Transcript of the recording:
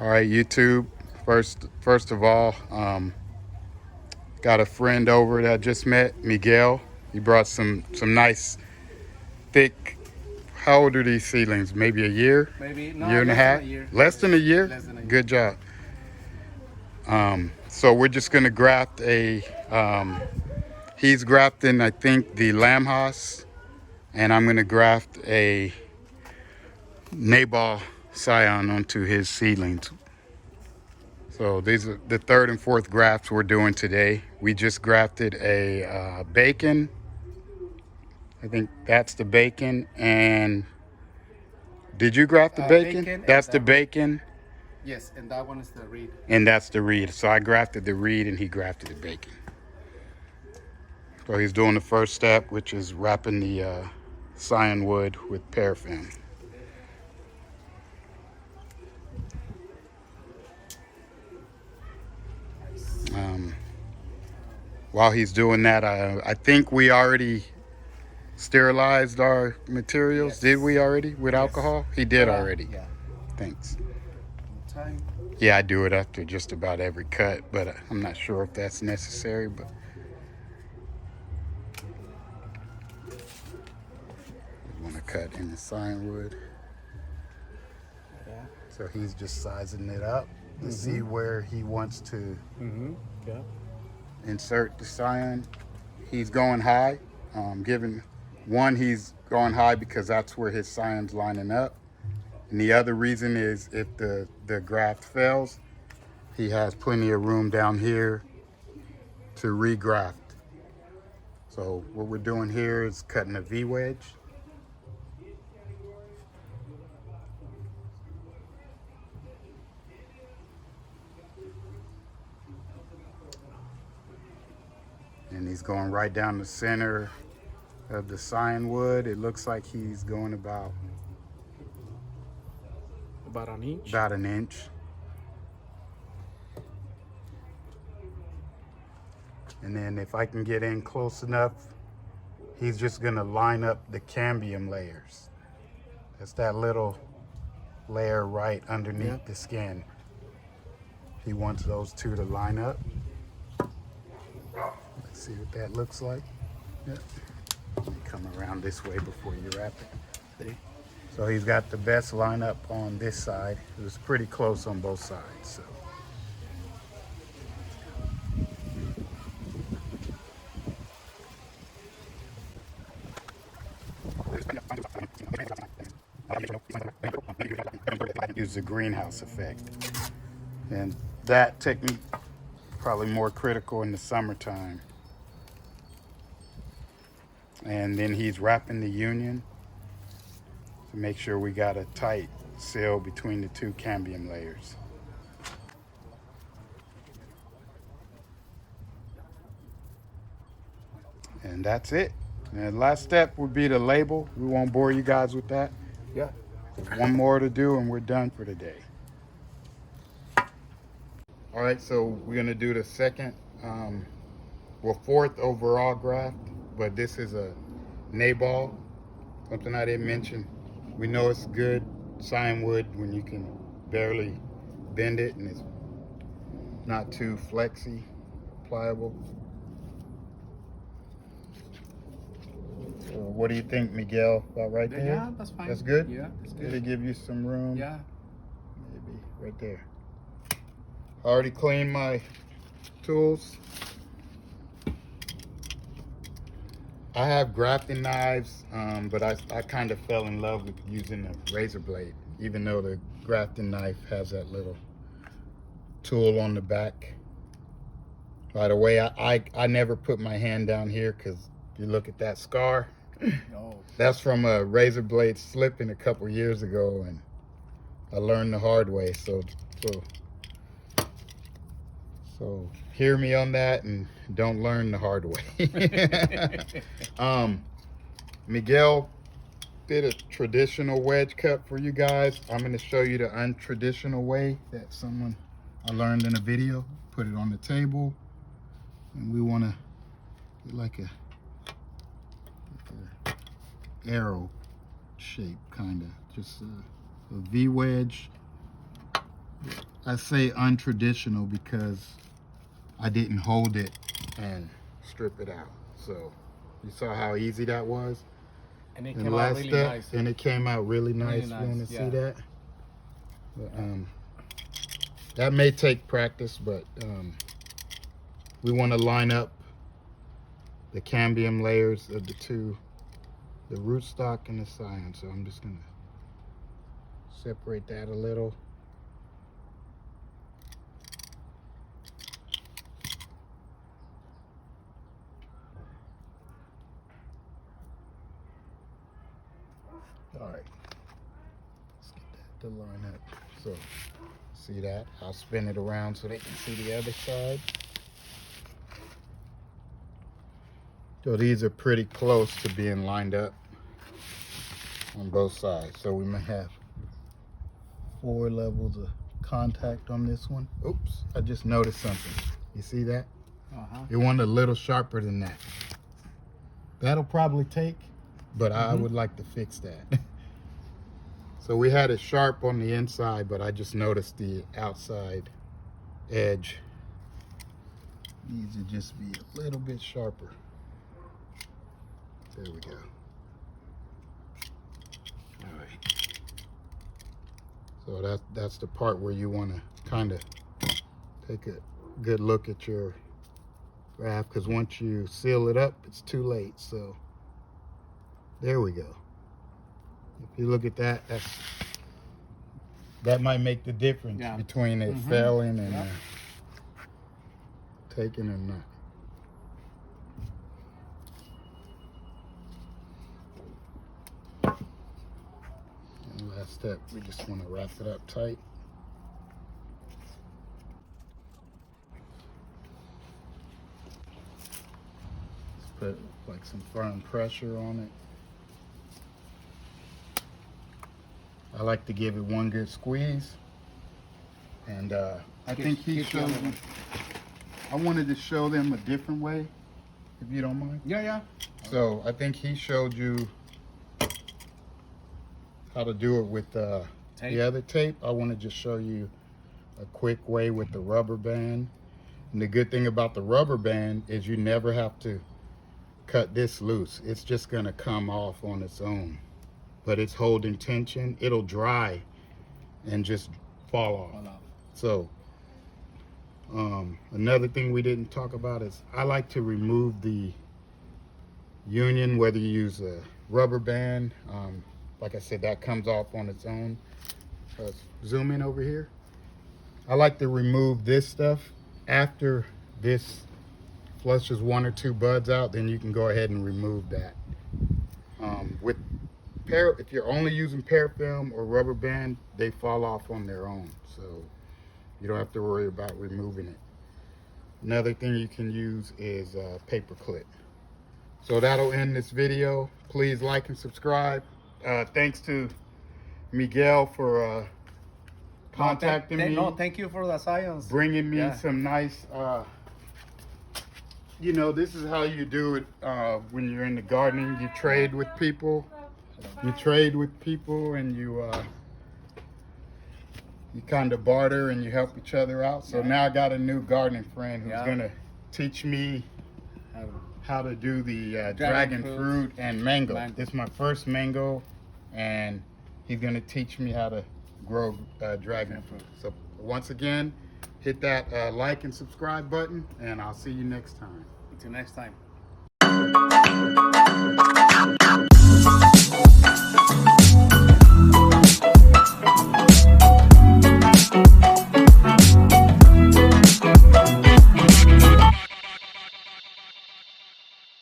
All right, YouTube. First of all, got a friend over that I just met, Miguel. He brought some nice, thick. How old are these seedlings? Maybe a year, Maybe no, year and a less than half. a year. Less than a year. Less than a year. Good job. So we're just gonna graft a. He's grafting, I think, the lamb hoss, and I'm gonna graft a Nabal scion onto his seedlings. So these are the third and fourth grafts we're doing today. We just grafted a bacon. I think that's the bacon. And did you graft the bacon? Bacon That's and the bacon. yes, and that one is the reed. And that's the reed. So I grafted the reed and he grafted the bacon. So he's doing the first step, which is wrapping the scion wood with paraffin. While he's doing that, I think we already sterilized our materials. Yes. Did we already with Yes. alcohol? He did already. Yeah. Thanks. Time. Yeah, I do it after just about every cut, but I'm not sure if that's necessary. But we want to cut in the scion wood. Yeah. So he's just sizing it up to see where he wants to Yeah. insert the scion. He's going high. He's going high because that's where his scion's lining up. And the other reason is if the graft fails, he has plenty of room down here to regraft. So what we're doing here is cutting a V-wedge. And he's going right down the center of the scion wood. It looks like he's going about an inch. About an inch. And then if I can get in close enough, he's just gonna line up the cambium layers. That's that little layer right underneath the skin. He wants those two to line up. Let's see what that looks like. Yep. Let me come around this way before you wrap it. So he's got the best lineup on this side. It was pretty close on both sides. So. Use the greenhouse effect. And that technique probably more critical in the summertime. And then he's wrapping the union to make sure we got a tight seal between the two cambium layers. And that's it. And the last step would be the label. We won't bore you guys with that. Yeah. One more to do and we're done for today. All right, so we're gonna do the second, fourth overall graft, but this is a Nabal, something I didn't mention. We know it's good scion wood when you can barely bend it and it's not too flexy, pliable. So what do you think, Miguel? About right there? Yeah, that's fine. That's good? Yeah, that's good. Did it give you some room? Yeah. Maybe right there. I already cleaned my tools. I have grafting knives, but I kind of fell in love with using a razor blade, even though the grafting knife has that little tool on the back. By the way, I never put my hand down here because you look at that scar. No. That's from a razor blade slipping a couple years ago, and I learned the hard way. So hear me on that and don't learn the hard way. Miguel did a traditional wedge cut for you guys. I'm going to show you the untraditional way that I learned in a video. Put it on the table, and we want to get like a arrow shape, kind of just a V wedge. I say untraditional because I didn't hold it and strip it out. So you saw how easy that was. And it And came out last really step, nice. and it came out really nice. Really You want nice, to yeah. see that? But, that may take practice, but we want to line up the cambium layers of the two, the rootstock and the scion. So I'm just gonna separate that a little. All right, let's get that to line up. So see that? I'll spin it around so they can see the other side. So these are pretty close to being lined up on both sides. So we may have 4 levels of contact on this one. Oops, I just noticed something. You see that? You want a little sharper than that. That'll probably take, but I would like to fix that. So we had it sharp on the inside, but I just noticed the outside edge needs to just be a little bit sharper. There we go. All right. So that's the part where you want to kind of take a good look at your graft, because once you seal it up, it's too late. So there we go. If you look at that, that might make the difference between it failing and taking or not. And last step, we just want to wrap it up tight. Let's put like some firm pressure on it. I like to give it one good squeeze. And I think he showed me. I wanted to show them a different way, if you don't mind. Yeah. So I think he showed you how to do it with the other tape. I want to just show you a quick way with the rubber band. And the good thing about the rubber band is you never have to cut this loose. It's just going to come off on its own. But it's holding tension. It'll dry and just fall off. So another thing we didn't talk about is I like to remove the union, whether you use a rubber band. Like I said, that comes off on its own. Zoom in over here. I like to remove this stuff after this flushes 1 or 2 buds out. Then you can go ahead and remove that. If you're only using parafilm or rubber band, they fall off on their own. So you don't have to worry about removing it. Another thing you can use is a paper clip. So that'll end this video. Please like and subscribe. Thanks to Miguel for contacting me. No, thank you for the science. Bringing me some nice, you know, this is how you do it when you're in the gardening. You trade with people. You trade with people and you kind of barter and you help each other out. So now I got a new gardening friend who's gonna teach me how to do the dragon fruit and mango. This is my first mango, and he's gonna teach me how to grow dragon fruit. So once again, hit that like and subscribe button, and I'll see you next time. Until next time.